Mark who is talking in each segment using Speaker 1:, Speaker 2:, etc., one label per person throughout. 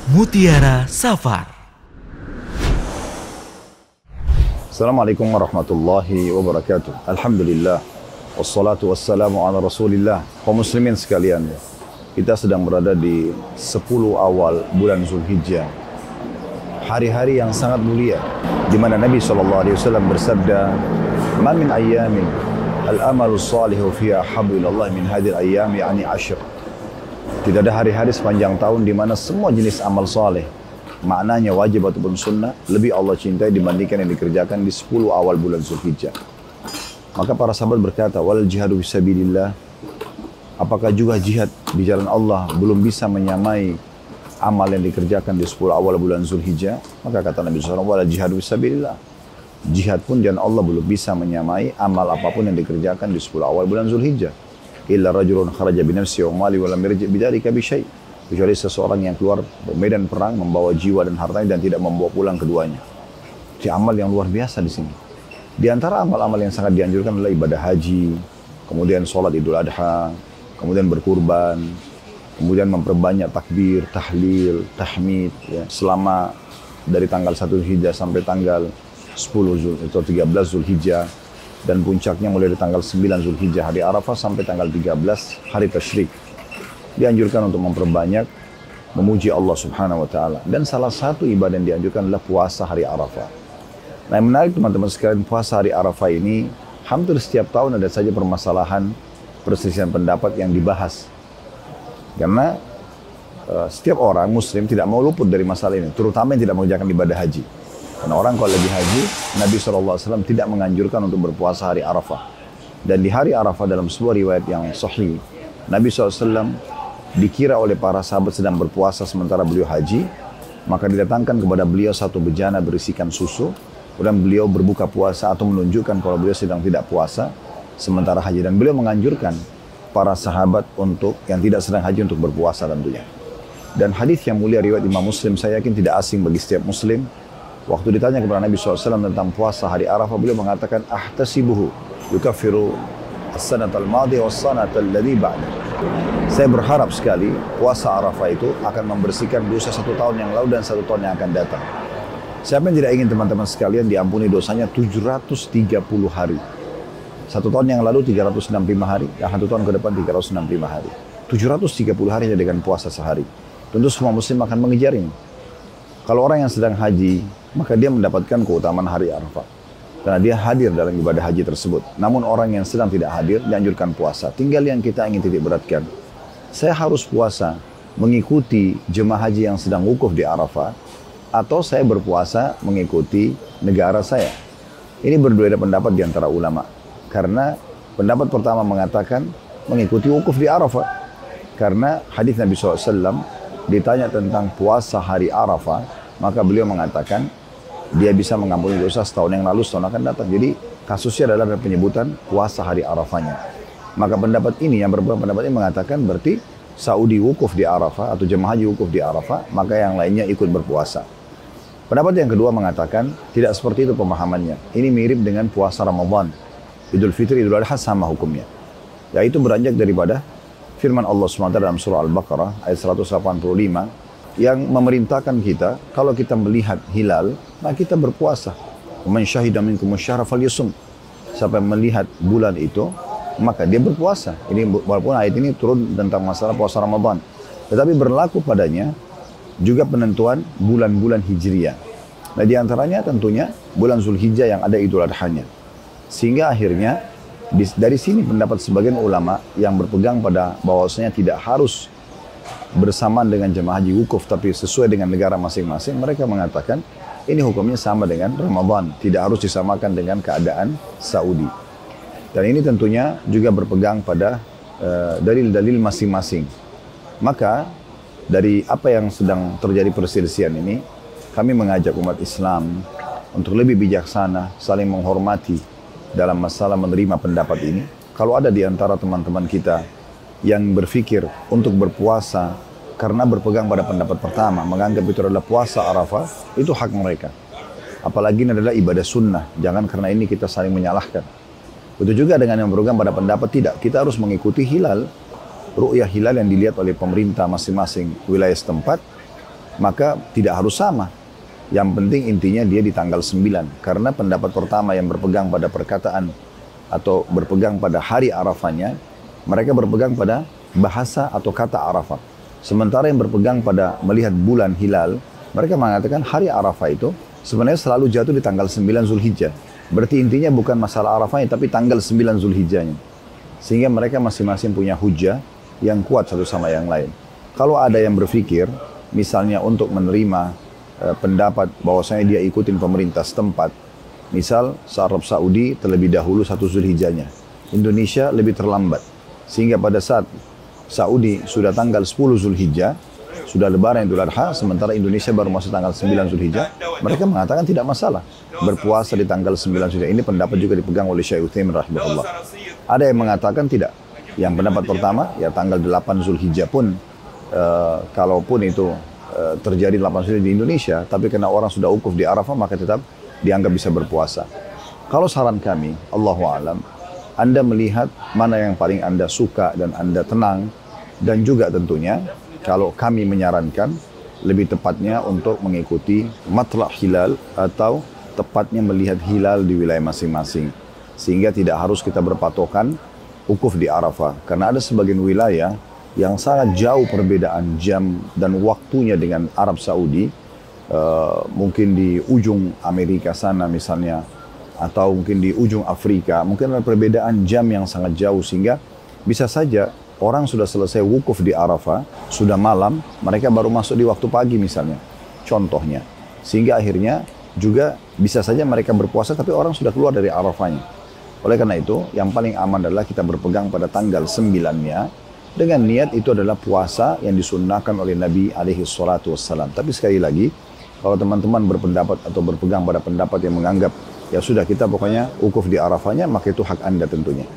Speaker 1: Mutiara Safar.
Speaker 2: Assalamualaikum warahmatullahi wabarakatuh. Alhamdulillah. Wassalatu wassalamu ala rasulillah. Kaum muslimin sekalian, kita sedang berada di 10 awal bulan Zulhijjah. Hari-hari yang sangat mulia, di mana Nabi SAW bersabda, "Ma min ayyamin al-amalu salihu fiha habbu ilallah min hadhihi al-ayyam, yani 10." Tidak ada hari-hari sepanjang tahun di mana semua jenis amal saleh, maknanya wajib ataupun sunnah, lebih Allah cintai dibandingkan yang dikerjakan di 10 awal bulan Zulhijjah. Maka para sahabat berkata, wal jihadu fisabilillah, apakah juga jihad di jalan Allah belum bisa menyamai amal yang dikerjakan di 10 awal bulan Zulhijjah? Maka kata Nabi SAW, wal jihadu fisabilillah, jihad pun jalan Allah belum bisa menyamai amal apapun yang dikerjakan di 10 awal bulan Zulhijjah. Illa rajulun kharaja binafsi wa mali wa lam yarji' bidzalika bi syai', kecuali seseorang yang keluar medan perang membawa jiwa dan hartanya dan tidak membawa pulang keduanya. Itu amal yang luar biasa di sini. Di antara amal-amal yang sangat dianjurkan adalah ibadah haji, kemudian sholat Idul Adha, kemudian berkurban, kemudian memperbanyak takbir, tahlil, tahmid, ya, selama dari tanggal 1 Zulhijjah sampai tanggal 10 atau 13 Zulhijjah, dan puncaknya mulai dari tanggal 9 Zulhijjah hari Arafah sampai tanggal 13 hari Tasyrik. Dianjurkan untuk memperbanyak memuji Allah Subhanahu wa taala, dan salah satu ibadah yang dianjurkan adalah puasa hari Arafah. Nah, yang menarik teman-teman sekalian, puasa hari Arafah ini hampir setiap tahun ada saja permasalahan, perselisihan pendapat yang dibahas. Karena setiap orang muslim tidak mau luput dari masalah ini, terutama yang tidak mengerjakan ibadah haji. Karena orang kalau lagi haji, Nabi SAW tidak menganjurkan untuk berpuasa hari Arafah. Dan di hari Arafah dalam sebuah riwayat yang sahih, Nabi SAW dikira oleh para sahabat sedang berpuasa sementara beliau haji, maka didatangkan kepada beliau satu bejana berisikan susu, kemudian beliau berbuka puasa atau menunjukkan kalau beliau sedang tidak puasa sementara haji. Dan beliau menganjurkan para sahabat untuk yang tidak sedang haji untuk berpuasa tentunya. Dan hadis yang mulia riwayat Imam Muslim, saya yakin tidak asing bagi setiap muslim. Waktu ditanya kepada Nabi SAW tentang puasa hari Arafah, beliau mengatakan, ahtasibuhu yukaffiru as-sanat al-madiyah was-sanat alladhi ba'da. Saya berharap sekali puasa Arafah itu akan membersihkan dosa 1 tahun yang lalu dan 1 tahun yang akan datang. Siapa yang tidak ingin teman-teman sekalian diampuni dosanya 730 hari. 1 tahun yang lalu 365 hari, dan 1 tahun ke depan 365 hari. 730 hari dengan puasa sehari. Tentu semua muslim akan mengejar ini. Kalau orang yang sedang haji, maka dia mendapatkan keutamaan hari Arafah, karena dia hadir dalam ibadah haji tersebut. Namun orang yang sedang tidak hadir dianjurkan puasa. Tinggal yang kita ingin titik beratkan, saya harus puasa mengikuti jemaah haji yang sedang wukuf di Arafah, atau saya berpuasa mengikuti negara saya. Ini berbeda pendapat di antara ulama. Karena pendapat pertama mengatakan mengikuti wukuf di Arafah. Karena hadis Nabi SAW ditanya tentang puasa hari Arafah, maka beliau mengatakan dia bisa mengampuni dosa setahun yang lalu, setahun akan datang. Jadi kasusnya adalah penyebutan puasa hari Arafahnya. Maka pendapat ini, yang berbeda pendapat ini mengatakan berarti Saudi wukuf di Arafah atau jemaah haji wukuf di Arafah, maka yang lainnya ikut berpuasa. Pendapat yang kedua mengatakan tidak seperti itu pemahamannya. Ini mirip dengan puasa Ramadan, Idul Fitri, Idul Adha sama hukumnya. Yaitu beranjak daripada firman Allah SWT dalam surah Al-Baqarah ayat 185 yang memerintahkan kita kalau kita melihat hilal, maka kita berpuasa. Man syahida minkum asy-syahra falyasum. Siapa yang melihat bulan itu, maka dia berpuasa. Ini walaupun ayat ini turun tentang masalah puasa Ramadan, tetapi berlaku padanya juga penentuan bulan-bulan Hijriyah. Nah, di antaranya tentunya bulan Zulhijjah yang ada Idul Adha-nya. Sehingga akhirnya dari sini pendapat sebagian ulama yang berpegang pada bahwasanya tidak harus bersamaan dengan jemaah haji wukuf, tapi sesuai dengan negara masing-masing, mereka mengatakan ini hukumnya sama dengan Ramadan, tidak harus disamakan dengan keadaan Saudi. Dan ini tentunya juga berpegang pada dalil-dalil masing-masing. Maka dari apa yang sedang terjadi perselisihan ini, kami mengajak umat Islam untuk lebih bijaksana, saling menghormati dalam masalah menerima pendapat ini. Kalau ada di antara teman-teman kita yang berpikir untuk berpuasa karena berpegang pada pendapat pertama, menganggap itu adalah puasa Arafah, itu hak mereka. Apalagi ini adalah ibadah sunnah, jangan karena ini kita saling menyalahkan. Begitu juga dengan yang berpegang pada pendapat tidak, kita harus mengikuti hilal, ru'yah hilal yang dilihat oleh pemerintah masing-masing wilayah setempat, maka tidak harus sama. Yang penting intinya dia di tanggal 9. Karena pendapat pertama yang berpegang pada perkataan atau berpegang pada hari Arafahnya, mereka berpegang pada bahasa atau kata Arafah. Sementara yang berpegang pada melihat bulan hilal, mereka mengatakan hari Arafah itu sebenarnya selalu jatuh di tanggal 9 Zulhijjah. Berarti intinya bukan masalah Arafahnya, tapi tanggal 9 Zulhijjahnya. Sehingga mereka masing-masing punya hujah yang kuat satu sama yang lain. Kalau ada yang berpikir, misalnya untuk menerima pendapat bahwasanya dia ikutin pemerintah setempat, misal Arab Saudi terlebih dahulu 1 Zulhijjahnya, Indonesia lebih terlambat, sehingga pada saat Saudi sudah tanggal 10 Zulhijjah, sudah lebaran Idul Adha, sementara Indonesia baru masuk tanggal 9 Zulhijjah, mereka mengatakan tidak masalah berpuasa di tanggal 9 Zulhijjah. Ini pendapat juga dipegang oleh Syekh Utsaimin rahimahullah. Ada yang mengatakan tidak. Yang pendapat pertama, ya tanggal 8 Zulhijjah pun, kalaupun itu terjadi 8 Zulhijjah di Indonesia, tapi karena orang sudah wukuf di Arafah, maka tetap dianggap bisa berpuasa. Kalau saran kami, Allahu a'lam, Anda melihat mana yang paling Anda suka dan Anda tenang, dan juga tentunya kalau kami menyarankan lebih tepatnya untuk mengikuti matla' hilal atau tepatnya melihat hilal di wilayah masing-masing, sehingga tidak harus kita berpatokan wukuf di Arafah, karena ada sebagian wilayah yang sangat jauh perbedaan jam dan waktunya dengan Arab Saudi, mungkin di ujung Amerika sana misalnya, atau mungkin di ujung Afrika, mungkin ada perbedaan jam yang sangat jauh, sehingga bisa saja orang sudah selesai wukuf di Arafah, sudah malam, mereka baru masuk di waktu pagi misalnya, contohnya. Sehingga akhirnya juga bisa saja mereka berpuasa, tapi orang sudah keluar dari Arafahnya. Oleh karena itu, yang paling aman adalah kita berpegang pada tanggal 9-nya, dengan niat itu adalah puasa yang disunnahkan oleh Nabi SAW. Tapi sekali lagi, kalau teman-teman berpendapat atau berpegang pada pendapat yang menganggap, ya sudah kita pokoknya wukuf di Arafahnya, maka itu hak Anda tentunya.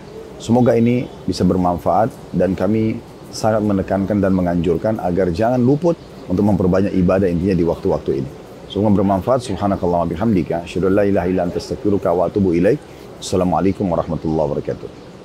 Speaker 2: Semoga ini bisa bermanfaat, dan kami sangat menekankan dan menganjurkan agar jangan luput untuk memperbanyak ibadah intinya di waktu-waktu ini. Semoga bermanfaat. Subhanakallahumma bihamdika, asyhadu an la ilaha illa anta astaghfiruka wa atubu ilaik. Assalamualaikum warahmatullahi wabarakatuh.